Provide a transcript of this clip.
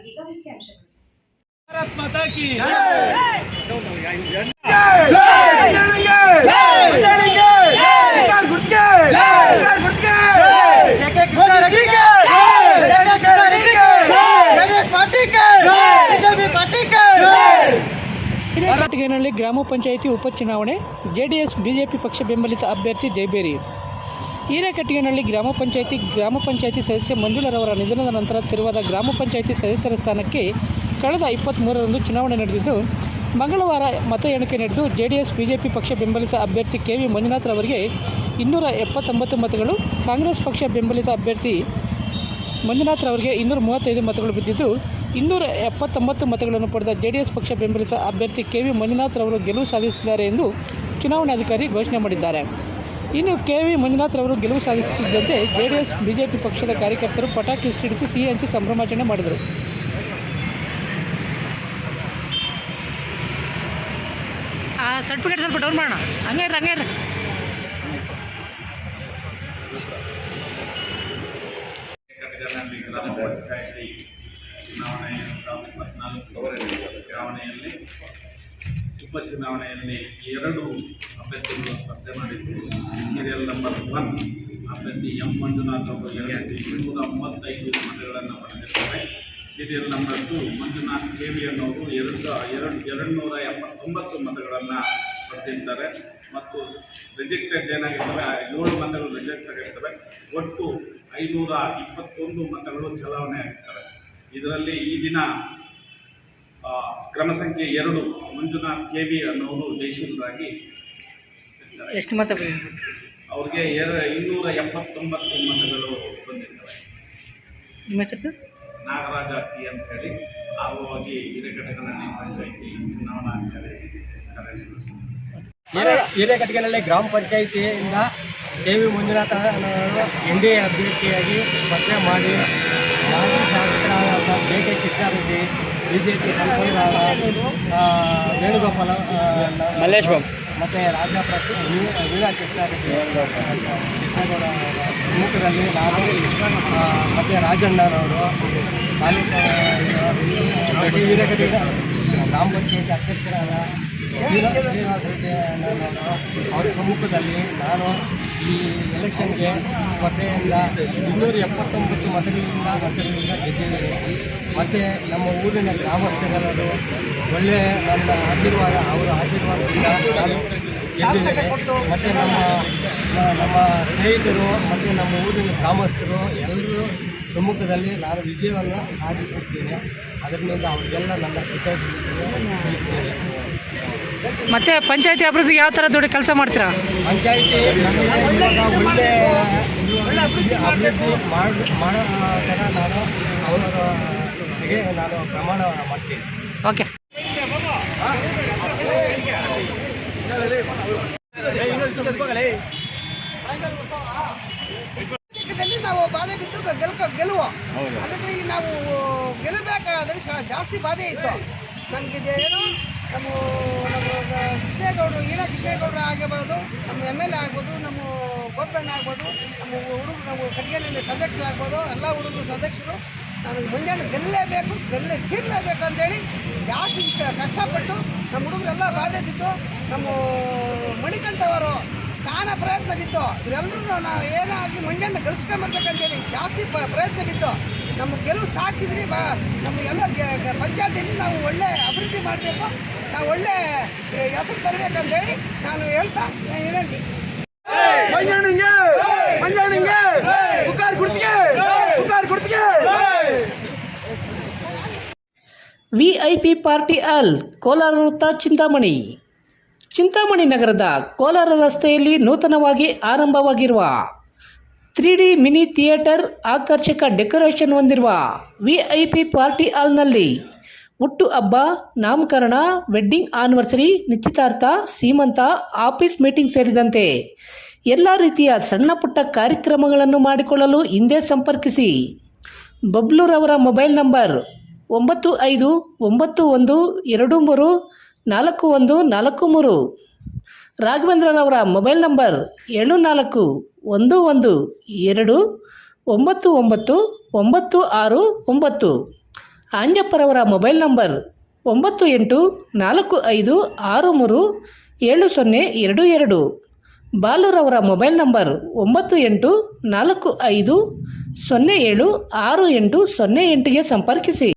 ಈಗ ಮುಖ್ಯಾಂಶಗಳು. ಭಾರತ್ ಮಾತಾ ಕಿ ಹಿರೇಘಟ್ಟಗೇನಹಳ್ಳಿ ಗ್ರಾಮ ಪಂಚಾಯಿತಿ ಉಪಚುನಾವಣೆ ಜೆಡಿಎಸ್ ಬಿಜೆಪಿ ಪಕ್ಷ ಬೆಂಬಲಿತ ಅಭ್ಯರ್ಥಿ ಜಯಬೇರಿ. ಹಿರೇಘಟ್ಟಗೇನಹಳ್ಳಿ ಗ್ರಾಮ ಪಂಚಾಯಿತಿ ಸದಸ್ಯ ಮಂಜುಳರವರ ನಿಧನದ ನಂತರ ತೆರವಾದ ಗ್ರಾಮ ಪಂಚಾಯಿತಿ ಸದಸ್ಯರ ಸ್ಥಾನಕ್ಕೆ ಕಳೆದ 23ರಂದು ಚುನಾವಣೆ ನಡೆದಿದ್ದು, ಮಂಗಳವಾರ ಮತ ಎಣಿಕೆ ನಡೆದು ಜೆಡಿಎಸ್ ಬಿಜೆಪಿ ಪಕ್ಷ ಬೆಂಬಲಿತ ಅಭ್ಯರ್ಥಿ ಕೆ.ವಿ. ಮಂಜುನಾಥ್ ರವರಿಗೆ 279 ಮತಗಳು, ಕಾಂಗ್ರೆಸ್ ಪಕ್ಷ ಬೆಂಬಲಿತ ಅಭ್ಯರ್ಥಿ ಮಂಜುನಾಥ್ ರವರಿಗೆ 235 ಮತಗಳು ಬಿದ್ದಿದ್ದು, 279 ಮತಗಳನ್ನು ಪಡೆದ ಜೆಡಿಎಸ್ ಪಕ್ಷ ಬೆಂಬಲಿತ ಅಭ್ಯರ್ಥಿ ಕೆ.ವಿ. ಮಂಜುನಾಥ್ ರವರು ಗೆಲುವು ಸಾಧಿಸಿದ್ದಾರೆ ಎಂದು ಚುನಾವಣಾಧಿಕಾರಿ ಘೋಷಣೆ ಮಾಡಿದ್ದಾರೆ. ಇನ್ನು ಕೆ.ವಿ. ಮಂಜುನಾಥ್ ರವರು ಗೆಲುವು ಸಾಧಿಸುತ್ತಿದ್ದಂತೆ ಜೆಡಿಎಸ್ ಬಿಜೆಪಿ ಪಕ್ಷದ ಕಾರ್ಯಕರ್ತರು ಪಟಾಕಿ ಸಿಡಿಸಿ ಸಿಹಿ ಹಂಚಿ ಸಂಭ್ರಮಾಚರಣೆ ಮಾಡಿದರು. ಸರ್ಟಿಫಿಕೇಟ್ ಸ್ವಲ್ಪ ಡೌನ್ ಮಾಡೋಣ. ಹಂಗೆ ಗ್ರಾಮ ಪಂಚಾಯಿತಿ ಚುನಾವಣೆ 2024 ಚುನಾವಣೆಯಲ್ಲಿ ಉಪಚುನಾವಣೆಯಲ್ಲಿ 2 ಅಭ್ಯರ್ಥಿಗಳು ಸ್ಪರ್ಧೆ ಮಾಡಿದ್ದು, ಸೀರಿಯಲ್ ನಂಬರ್ 1 ಅಭ್ಯರ್ಥಿ ಎಂ ಮಂಜುನಾಥ್ ಅವರು 235 ಮತಗಳನ್ನು ಪಡೆದಿದ್ದಾರೆ. Serial number 2 Manjunath KV. ಅನ್ನೋರು 279 ಮತಗಳನ್ನು ಪಡೆದಿದ್ದಾರೆ. ಮತ್ತು ರಿಜೆಕ್ಟೆಡ್ ಏನಾಗಿರ್ತವೆ 7 ಮತಗಳು ರಿಜೆಕ್ಟ್ ಆಗಿರ್ತವೆ. ಒಟ್ಟು 521 ಮತಗಳು ಚಲಾವಣೆ ಆಗಿರ್ತವೆ. ಇದರಲ್ಲಿ ಈ ದಿನ ಕ್ರಮ ಸಂಖ್ಯೆ 2 ಮಂಜುನಾಥ್ ಕೆ.ವಿ. ಅನ್ನೋರು ಜಯಶೀಲರಾಗಿ ಎಷ್ಟು ಮತ ಅವ್ರಿಗೆ 279 ಮತಗಳು ಬಂದಿರ್ತವೆ. ನಿಮ್ಮ ಹೆಸರು ಸರ್? ನಾಗರಾಜ ಟಿ ಅಂತ ಹೇಳಿ ಆಗುವಾಗಿ ಹಿರೇಘಟ್ಟಗೇನಹಳ್ಳಿ ಪಂಚಾಯಿತಿ ಚುನಾವಣಾಧಿಕಾರಿ ಕಾರ್ಯನಿರ್ವಹಿಸಿದ್ದಾರೆ. ಹಿರೇಘಟ್ಟಗೇನಹಳ್ಳಿ ಗ್ರಾಮ ಪಂಚಾಯಿತಿಯಿಂದ ಕೆ.ವಿ. ಮಂಜುನಾಥ ಎನ್.ಡಿ.ಎ ಅಭ್ಯರ್ಥಿಯಾಗಿ ಸ್ಪರ್ಧೆ ಮಾಡಿ ಮಾಜಿ ಶಾಸಕರಾದ ಕೆ.ಕೆ. ಕೃಷ್ಣಾರೆಡ್ಡಿ, ಬಿಜೆಪಿ ಸಂಸದರಾದ ವೇಣುಗೋಪಾಲ ಮಲ್ಲೇಶ್ ಬಾಬು ಮತ್ತು ವೀಣಾ ಕೃಷ್ಣಾರೆಡ್ಡಿ ಕೃಷ್ಣೇಗೌಡ ಸಮ್ಮುಖದಲ್ಲಿ ನಾನು ಮತ್ತು ರಾಜಣ್ಣನವರು ತಾಲೂಕು ಹಿರೇಘಟ್ಟದ ಗ್ರಾಮ ಪಂಚಾಯತಿ ಅಧ್ಯಕ್ಷರಾದ ಶ್ರೀನಿವಾಸ ರೆಡ್ಡಿ ಅವರ ಸಮ್ಮುಖದಲ್ಲಿ ನಾನು ಈ ಎಲೆಕ್ಷನ್ಗೆ ಸ್ಪರ್ಧೆಯಿಂದ 279 ಮತಗಳಿಂದ ಗೆದ್ದಿದ್ದೇನೆ. ಮತ್ತು ನಮ್ಮ ಊರಿನ ಗ್ರಾಮಸ್ಥರೆಲ್ಲರೂ ಒಳ್ಳೆಯ ನನ್ನ ಆಶೀರ್ವಾದ, ಅವರ ಆಶೀರ್ವಾದದಿಂದ ನಾನು ಗೆದ್ದಿದ್ದೇನೆ. ಮತ್ತು ನಮ್ಮ ಸ್ನೇಹಿತರು ಮತ್ತು ನಮ್ಮ ಊರಿನ ಗ್ರಾಮಸ್ಥರು ಎಲ್ಲರೂ ಸಮ್ಮುಖದಲ್ಲಿ ನಾನು ವಿಜಯವನ್ನು ಸಾಧಿಸುತ್ತೇನೆ. ಅದರಿಂದ ಅವರಿಗೆಲ್ಲ ನನ್ನ ಕೃತಜ್ಞತೆ ಸಲ್ಲಿಸುತ್ತೇನೆ. ಮತ್ತೆ ಪಂಚಾಯತಿ ಅಭಿವೃದ್ಧಿಗೆ ಯಾವ ಥರ ದೊಡ್ಡ ಕೆಲಸ ಮಾಡ್ತೀರಾ? ಪಂಚಾಯಿತಿ ಒಳ್ಳೆ ಅಭಿವೃದ್ಧಿ ಮಾಡೋ ಥರ ನಾನು ಅವರಿಗೆ ನಾನು ಪ್ರಮಾಣ ಮಾಡ್ತೀನಿ. ಓಕೆ. ನಾವು ಬಾಧೆ ಬಿದ್ದು ಗೆಲುವು ಅದಕ್ಕೆ ನಾವು ಗೆಲ್ಲಬೇಕಾದ್ರೆ ಜಾಸ್ತಿ ಬಾಧೆ ಇತ್ತು ನಮಗೆ. ಏನು ನಮ್ಮ ಕೃಷ್ಣೇಗೌಡರು, ಕೃಷ್ಣೇಗೌಡರು ಆಗಿರ್ಬೋದು, ನಮ್ಮ MLA ಆಗ್ಬೋದು, ನಮ್ಮ ಗೋಪಣ್ಣ ಆಗ್ಬೋದು, ನಮ್ಮ ಹುಡುಗರು, ನಮ್ಮ ಕಟ್ಟಿಗೆನಲ್ಲಿ ಸದಸ್ಯರಾಗ್ಬೋದು, ಎಲ್ಲ ಹುಡುಗರು ಸದಸ್ಯರು ನನಗೆ ಮುಂಜಾನೆ ತೀರ್ಲೇಬೇಕು ಅಂತೇಳಿ ಜಾಸ್ತಿ ಕಷ್ಟಪಟ್ಟು ನಮ್ಮ ಹುಡುಗರೆಲ್ಲ ಬಾಧೆ ಬಿದ್ದು, ನಮ್ಮ ಮಣಿಕಂಠವರು చాలా ಪ್ರಯತ್ನ ಬಿತ್ತು. ಇವರೆಲ್ಲರೂ ನಾವು ಏನಾಗಲಿ ಮುಂಜಾನೆ ಗೆಲ್ಸ್ಕೊಂಬರ್ಬೇಕಂತೇಳಿ ಜಾಸ್ತಿ ಪ್ರಯತ್ನ ಬಿತ್ತು. ನಮ್ಮ ಗೆಲುವು ಸಾಧಿಸಿದ್ರಿ. ನಮ್ಮ ಎಲ್ಲ ಪಂಚಾಯತಿಯಲ್ಲಿ ನಾವು ಒಳ್ಳೆ ಅಭಿವೃದ್ಧಿ ಮಾಡಬೇಕು, ನಾವು ಒಳ್ಳೆ ಹೆಸರು ತರಬೇಕಂತೇಳಿ ನಾನು ಹೇಳ್ತಾ ವಿನಂತಿ. VIP ಪಾರ್ಟಿ ಹಾಲ್, ಕೋಲಾರ ವೃತ್ತ, ಚಿಂತಾಮಣಿ ನಗರದ ಕೋಲಾರ ರಸ್ತೆಯಲ್ಲಿ ನೂತನವಾಗಿ ಆರಂಭವಾಗಿರುವ 3D ಮಿನಿ ಥಿಯೇಟರ್, ಆಕರ್ಷಕ ಡೆಕೋರೇಷನ್ ಹೊಂದಿರುವ VIP ಪಾರ್ಟಿ ಹಾಲ್ನಲ್ಲಿ ಹುಟ್ಟು ಹಬ್ಬ, ನಾಮಕರಣ, ವೆಡ್ಡಿಂಗ್ ಆನಿವರ್ಸರಿ, ನಿಶ್ಚಿತಾರ್ಥ, ಸೀಮಂತ, ಆಫೀಸ್ ಮೀಟಿಂಗ್ ಸೇರಿದಂತೆ ಎಲ್ಲ ರೀತಿಯ ಸಣ್ಣ ಪುಟ್ಟ ಕಾರ್ಯಕ್ರಮಗಳನ್ನು ಮಾಡಿಕೊಳ್ಳಲು ಹಿಂದೆ ಸಂಪರ್ಕಿಸಿ. ಬಬ್ಲೂರವರ ಮೊಬೈಲ್ ನಂಬರ್ 9591234143. ರಾಘವೇಂದ್ರರವರ ಮೊಬೈಲ್ ನಂಬರ್ 7411299969. ಆಂಜಪ್ಪರವರ ಮೊಬೈಲ್ ನಂಬರ್ 9845637022. ಬಾಲುರವರ ಮೊಬೈಲ್ ನಂಬರ್ 9845076808ಗೆ ಸಂಪರ್ಕಿಸಿ.